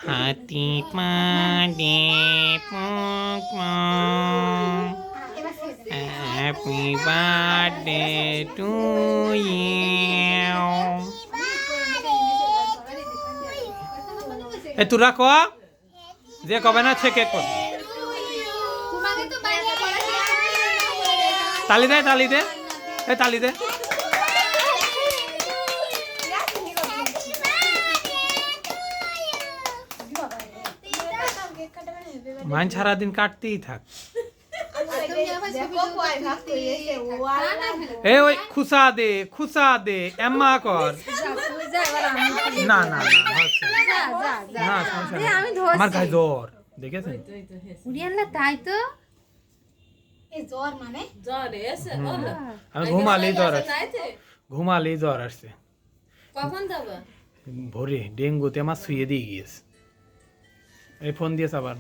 হাতি পাদে happy birthday to you. এ তোরা ক যে কবে না সে কেক কর। তালি দে তালি দে এ তালি দে। মান সারাদিন কাটতেই থাক। এ ওই খুসা দে এম্মা কর। না না না আমার গায়ে জ্বর দেখেছেন? তাই তো আমি ঘুমালেই জ্বর আসছে। ভোরে ডেঙ্গুতে আমার শুয়ে দিয়ে গিয়েছে। এই ফোন দিয়েছে আবার।